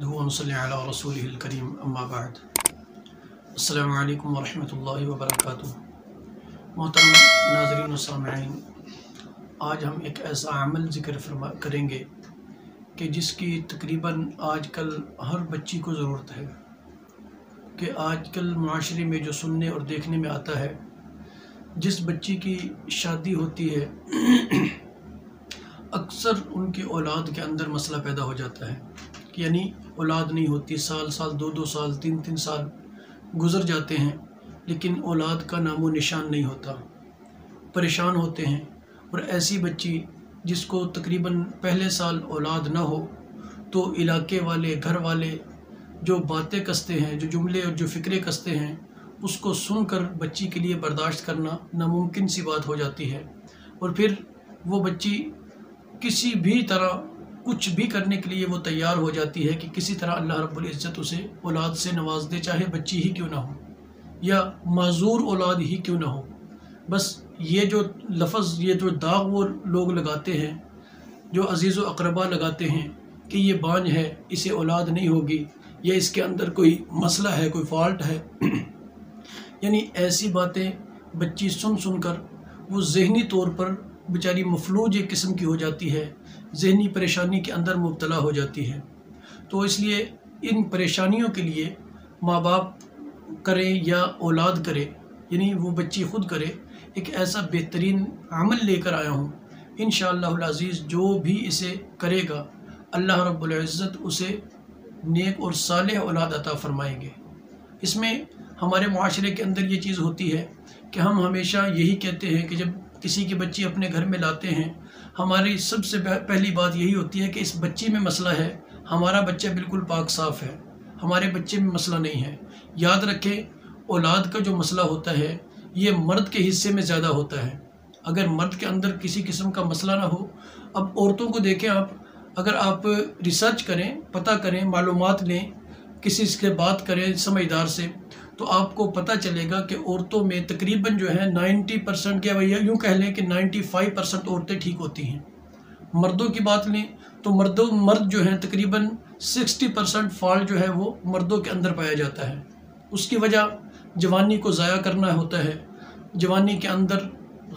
نحمدہ ونصلی علی رسولہ الکریم اما بعد السلام علیکم ورحمۃ اللہ وبرکاتہ۔ محترم ناظرین و سامعین، آج ہم ایک ایسا عمل ذکر کریں گے کہ جس کی تقریباً آج کل ہر بچی کو ضرورت ہے، کہ آج کل معاشرے میں جو سننے اور دیکھنے میں آتا ہے، جس بچی کی شادی ہوتی ہے اکثر ان کی اولاد کے اندر مسئلہ پیدا ہو جاتا ہے، یعنی اولاد نہیں ہوتی، سال دو سال تین سال گزر جاتے ہیں لیکن اولاد کا نام و نشان نہیں ہوتا، پریشان ہوتے ہیں۔ اور ایسی بچی جس کو تقریباً پہلے سال اولاد نہ ہو تو علاقے والے، گھر والے جو باتیں کستے ہیں، جو جملے اور جو فکرے کستے ہیں، اس کو سن کر بچی کے لیے برداشت کرنا ناممکن سی بات ہو جاتی ہے، اور پھر وہ بچی کسی بھی طرح کچھ بھی کرنے کے لیے وہ تیار ہو جاتی ہے کہ کسی طرح اللہ رب العزت اسے اولاد سے نواز دے، چاہے بچی ہی کیوں نہ ہو یا معذور اولاد ہی کیوں نہ ہو۔ بس یہ جو لفظ، یہ جو داغ وہ لوگ لگاتے ہیں، جو عزیز و اقربا لگاتے ہیں کہ یہ بانجھ ہے، اسے اولاد نہیں ہوگی، یا اس کے اندر کوئی مسئلہ ہے، کوئی فالٹ ہے، یعنی ایسی باتیں بچی سن کر وہ ذہنی طور پر بیچاری مفلوج ایک قسم کی ہو جاتی ہے، ذہنی پریشانی کے اندر مبتلا ہو جاتی ہے۔ تو اس لیے ان پریشانیوں کے لیے ماں باپ کریں یا اولاد کرے، یعنی وہ بچی خود کرے، ایک ایسا بہترین عمل لے کر آیا ہوں۔ انشاءاللہ العزیز جو بھی اسے کرے گا اللہ رب العزت اسے نیک اور صالح اولاد عطا فرمائیں گے۔ اس میں ہمارے معاشرے کے اندر یہ چیز ہوتی ہے کہ ہم ہمیشہ یہی کہتے ہیں کہ جب کسی کی بچی اپنے گھر میں لاتے ہیں، ہماری سب سے پہلی بات یہی ہوتی ہے کہ اس بچی میں مسئلہ ہے، ہمارا بچہ بالکل پاک صاف ہے، ہمارے بچے میں مسئلہ نہیں ہے۔ یاد رکھیں، اولاد کا جو مسئلہ ہوتا ہے یہ مرد کے حصے میں زیادہ ہوتا ہے۔ اگر مرد کے اندر کسی قسم کا مسئلہ نہ ہو، اب عورتوں کو دیکھیں آپ، اگر آپ ریسرچ کریں، پتہ کریں، معلومات لیں، کسی سے بات کریں سمجھدار سے، تو آپ کو پتہ چلے گا کہ عورتوں میں تقریباً جو ہے 90% یا یوں کہہ لیں کہ 95% عورتیں ٹھیک ہوتی ہیں۔ مردوں کی بات لیں تو مرد جو ہیں تقریباً 60% فالٹ جو ہے وہ مردوں کے اندر پایا جاتا ہے۔ اس کی وجہ جوانی کو ضائع کرنا ہوتا ہے، جوانی کے اندر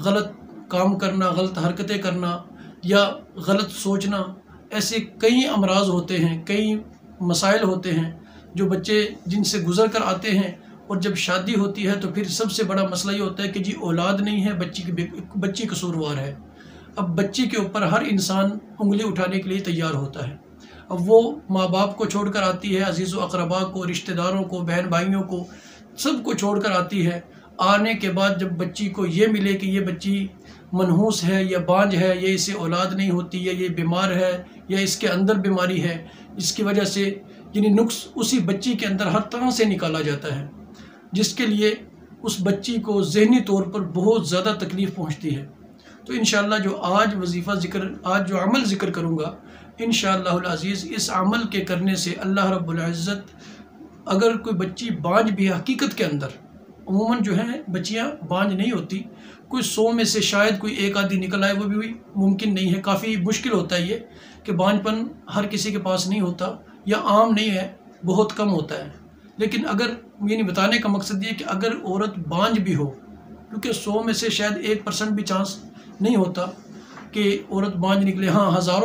غلط کام کرنا، غلط حرکتیں کرنا یا غلط سوچنا، ایسے کئی امراض ہوتے ہیں، کئی مسائل ہوتے ہیں جو بچے جن سے گزر کر آتے ہیں، اور جب شادی ہوتی ہے تو پھر سب سے بڑا مسئلہ یہ ہوتا ہے کہ جی اولاد نہیں ہے، بچی قصوروار ہے۔ اب بچی کے اوپر ہر انسان انگلی اٹھانے کے لیے تیار ہوتا ہے۔ اب وہ ماں باپ کو چھوڑ کر آتی ہے، عزیز و اقربا کو، رشتہ داروں کو، بہن بھائیوں کو، سب کو چھوڑ کر آتی ہے۔ آنے کے بعد جب بچی کو یہ ملے کہ یہ بچی منحوس ہے یا بانجھ ہے، یا اسے اولاد نہیں ہوتی، یا یہ بیمار ہے، یا اس کے اندر بیماری ہے، اس کی وجہ سے یعنی نقص اسی بچی کے اندر ہر طرح سے نکالا جاتا ہے، جس کے لیے اس بچی کو ذہنی طور پر بہت زیادہ تکلیف پہنچتی ہے۔ تو انشاءاللہ جو آج جو عمل ذکر کروں گا، انشاءاللہ العزیز اس عمل کے کرنے سے اللہ رب العزت، اگر کوئی بچی بانجھ بھی ہے حقیقت کے اندر، عموماً جو ہیں بچیاں بانجھ نہیں ہوتی، کوئی 100 میں سے شاید کوئی ایک آدھی نکل آئے، وہ بھی ممکن نہیں ہے، کافی مشکل ہوتا ہے یہ کہ بانجھ پن ہر کسی کے پاس نہیں ہوتا، یا عام نہیں ہے، بہت کم ہوتا ہے۔ لیکن اگر یعنی بتانے کا مقصد یہ کہ اگر عورت بانجھ بھی ہو، کیونکہ 100 میں سے شاید 1% بھی چانس نہیں ہوتا کہ عورت بانجھ نکلے، ہاں ہزار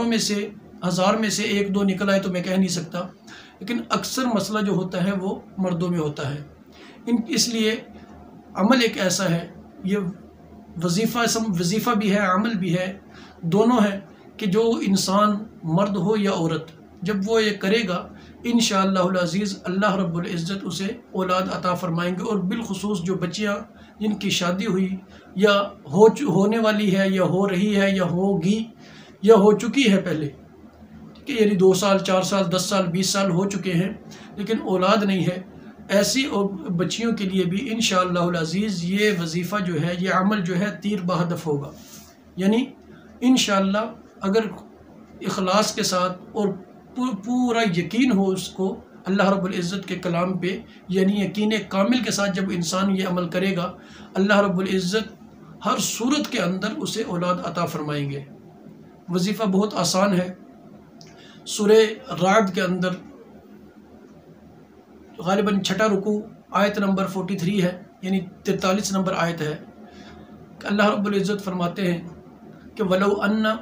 میں سے 1-2 نکل آئے تو میں کہہ نہیں سکتا، لیکن اکثر مسئلہ جو ہوتا ہے وہ مردوں میں ہوتا ہے۔ اس لیے عمل ایک ایسا ہے، یہ وظیفہ بھی ہے، عمل بھی ہے، دونوں ہے، کہ جو انسان مرد ہو یا عورت جب وہ یہ کرے گا انشاءاللہ العزیز اللہ رب العزت اسے اولاد عطا فرمائیں گے۔ اور بالخصوص جو بچیاں جن کی شادی ہوئی یا ہونے والی ہے، یا ہو رہی ہے، یا ہوگی، یا ہو چکی ہے پہلے، ٹھیک ہے، یعنی 2 سال 4 سال 10 سال 20 سال ہو چکے ہیں لیکن اولاد نہیں ہے، ایسی بچیوں کے لیے بھی انشاءاللہ العزیز یہ وظیفہ جو ہے، یہ عمل جو ہے تیر بہدف ہوگا۔ یعنی انشاءاللہ اگر اخلاص کے ساتھ اور پورا یقین ہو اس کو اللہ رب العزت کے کلام پہ، یعنی یقین کامل کے ساتھ جب انسان یہ عمل کرے گا، اللہ رب العزت ہر صورت کے اندر اسے اولاد عطا فرمائیں گے۔ وظیفہ بہت آسان ہے۔ سورہ رعد کے اندر ग़ालिबन छठा रुकू आयत नंबर 43 है, यानी 43 नंबर आयत है। अल्लाह रब्बुल इज़्ज़त फरमाते हैं कि वलौ अन्ना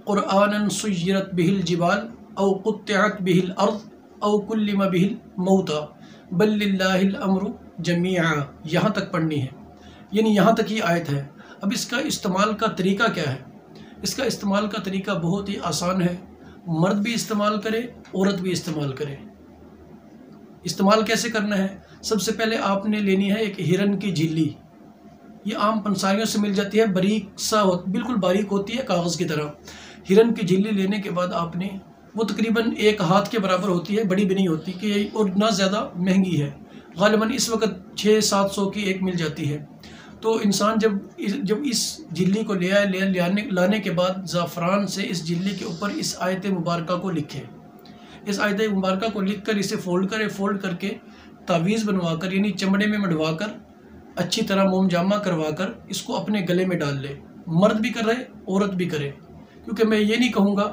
क़ुरआनन सुय्यरत बिहिल जिबाल औ क़ुत्तिअत बिहिल अर्ज़ औ कुल्लिमा बिहिल मौता बल लिल्लाहिल अम्रु जमीआ। यहाँ तक पढ़नी है, यानी यहाँ तक ही आयत है। अब इसका इस्तेमाल का तरीका क्या है? इसका इस्तेमाल का तरीका बहुत ही आसान है। मर्द भी इस्तेमाल करे, औरत भी इस्तेमाल करे। इस्तेमाल कैसे करना है? सबसे पहले आपने लेनी है एक हिरन की झिल्ली। ये आम पंसारियों से मिल जाती है, बारीक सा बिल्कुल बारीक होती है, कागज़ की तरह। हिरन की झिल्ली लेने के बाद आपने, वो तकरीबन एक हाथ के बराबर होती है, बड़ी भी नहीं होती कि, और ना ज़्यादा महंगी है। ग़ालिबन इस वक्त 600-700 की एक मिल जाती है। तो इंसान जब इस झिल्ली को लाने के बाद ज़ाफ़रान से इस झिल्ली के ऊपर इस आयत मुबारका को लिखे। इस आयत मुबारका को लिख कर इसे फ़ोल्ड करके तावीज़ बनवा कर, यानी चमड़े में मढ़वा कर, अच्छी तरह मोम जामा करवा कर इसको अपने गले में डाल ले। मर्द भी कर रहे, औरत भी करे, क्योंकि मैं ये नहीं कहूँगा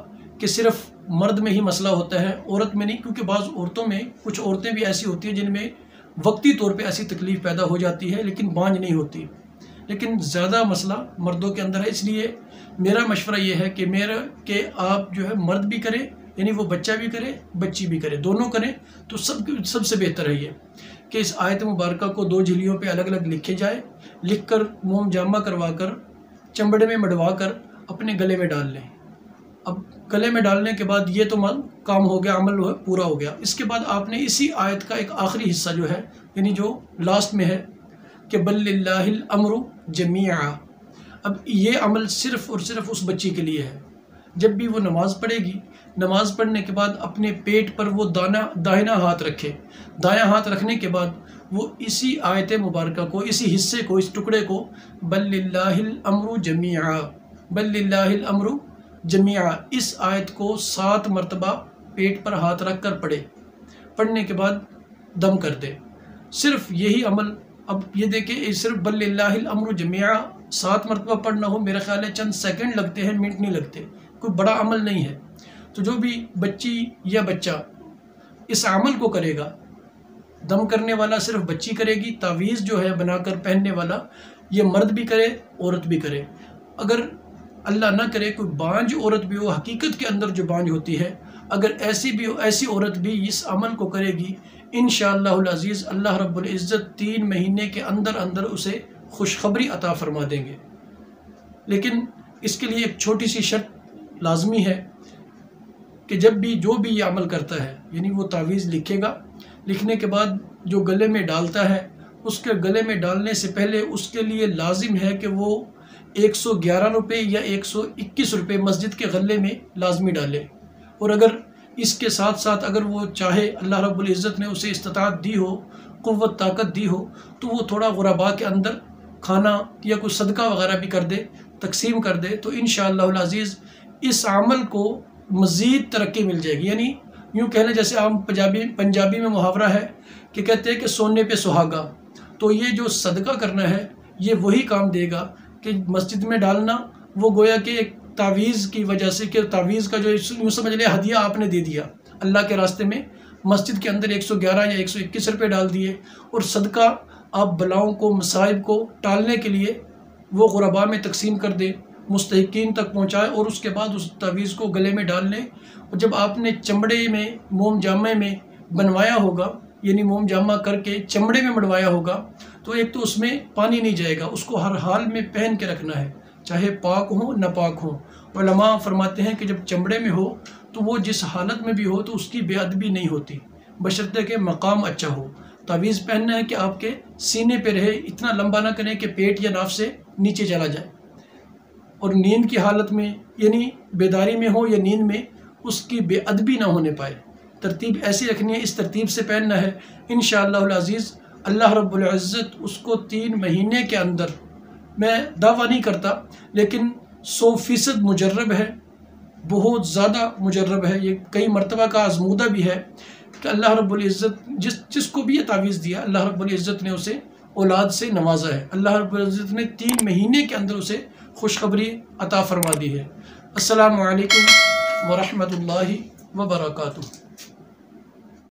कि सिर्फ़ मर्द में ही मसला होता है, औरत में नहीं, क्योंकि बाज़ औरतों में, कुछ औरतें भी ऐसी होती हैं जिनमें वक्ती तौर पे ऐसी तकलीफ़ पैदा हो जाती है लेकिन बांझ नहीं होती, लेकिन ज़्यादा मसला मर्दों के अंदर है। इसलिए मेरा मशवरा ये है कि आप जो है मर्द भी करें, यानी वो बच्चा भी करे, बच्ची भी करे, दोनों करें, तो सबसे बेहतर है ये कि इस आयत मुबारका को 2 झिल्लियों पे अलग अलग लिखे जाए, लिख कर मोम जामा करवा कर चमड़े में मढ़वा कर अपने गले में डाल लें। अब गले में डालने के बाद ये तो काम हो गया, अमल पूरा हो गया। इसके बाद आपने इसी आयत का एक आखिरी हिस्सा जो है, यानी जो लास्ट में है कि बल लिल्लाहिल अम्रु जमीआ। अब ये अमल सिर्फ़ और सिर्फ उस बच्ची के लिए है। जब भी वो नमाज़ पढ़ेगी, नमाज़ पढ़ने के बाद अपने पेट पर वो दाहिना हाथ रखे। दायां हाथ रखने के बाद वो इसी आयत मुबारका को, इसी हिस्से को, इस टुकड़े को बल लिल्लाहिल अम्रु जमीआ, बल लिल्लाहिल अम्रु जमीआ, इस आयत को 7 मरतबा पेट पर हाथ रख कर पढ़े। पढ़ने के बाद दम कर दे। सिर्फ यही अमल, अब ये देखें, सिर्फ बल लिल्लाहिल अम्रु जमीआ 7 मरतबा पढ़ना हो, मेरा ख्याल है चंद सेकंड लगते हैं, मिनट नहीं लगते, कोई बड़ा अमल नहीं है। तो जो भी बच्ची या बच्चा इस अमल को करेगा, दम करने वाला सिर्फ बच्ची करेगी, तावीज़ जो है बनाकर पहनने वाला ये मर्द भी करे, औरत भी करे। अगर अल्लाह ना करे कोई बांझ औरत भी हो, हकीकत के अंदर जो बांझ होती है, अगर ऐसी औरत भी इस अमल को करेगी, इंशाअल्लाहुल अज़ीज़ अल्लाह रब्बुल इज़्ज़त 3 महीने के अंदर अंदर उसे खुशखबरी अता फरमा देंगे। लेकिन इसके लिए एक छोटी सी शर्त लाजमी है कि जो भी ये अमल करता है, यानी वो तावीज़ लिखेगा, लिखने के बाद जो गले में डालता है, उसके गले में डालने से पहले उसके लिए लाजिम है कि वो 111 रुपये या 121 रुपये मस्जिद के गले में लाजमी डाले। और अगर इसके साथ साथ अगर वो चाहे, अल्लाह रब्बुल इज़्ज़त ने उसे इस्तिताअत दी हो, क़ुव्वत ताकत दी हो, तो वो थोड़ा गुरबा के अंदर खाना या कुछ सदका वगैरह भी कर दे, तकसीम कर दे, तो इंशाअल्लाहुल अज़ीज़ इस अमल को मज़ीद तरक्की मिल जाएगी। यानी यूँ कह लें, जैसे आम पंजाबी में मुहावरा है कि कहते हैं कि सोने पे सुहागा। तो ये जो सदका करना है, ये वही काम देगा कि मस्जिद में डालना, वो गोया कि एक तावीज़ की वजह से, कि तावीज़ का जो यूँ समझ लिया हदिया आपने दे दिया अल्लाह के रास्ते में, मस्जिद के अंदर 111 या 121 रुपये डाल दिए, और सदका आप बलाओं को, मसाइब को टालने के लिए वो गुरबा में तकसीम कर दे, मुस्तहिकीन तक पहुँचाए, और उसके बाद उस तावीज़ को गले में डाल लें। और जब आपने चमड़े में मोम जामे में बनवाया होगा, यानी मोम जामा करके चमड़े में मढ़वाया होगा, तो एक तो उसमें पानी नहीं जाएगा, उसको हर हाल में पहन के रखना है, चाहे पाक हो न पाक हो। उलमा फरमाते हैं कि जब चमड़े में हो तो वो जिस हालत में भी हो तो उसकी बेअदबी नहीं होती, बशर्ते के मकाम अच्छा हो। तावीज़ पहनना है कि आपके सीने पे रहे, इतना लंबा ना करें कि पेट या नाफ से नीचे चला जाए, और नींद की हालत में, यानी बेदारी में हो या नींद में, उसकी बेअदबी ना होने पाए। तरतीब ऐसी रखनी है, इस तरतीब से पहनना है। इंशाअल्लाहुल अज़ीज़ अल्लाह रब्बुल इज़्ज़त उसको 3 महीने के अंदर, मैं दावा नहीं करता लेकिन 100% मुजर्रब है, बहुत ज़्यादा मुजर्रब है, ये कई मरतबा का आज़मूदा भी है कि अल्लाह रब्बुल इज़्ज़त जिसको भी ये तावीज़ दिया, अल्लाह रब्बुल इज़्ज़त ने उसे औलाद से नवाजा है। अल्लाह रब्बुल इज़्ज़त ने 3 महीने के अंदर उसे खुशखबरी अता फरमा दी है। अस्सलामु अलैकुम व रहमतुल्लाहि व बरकातुहू।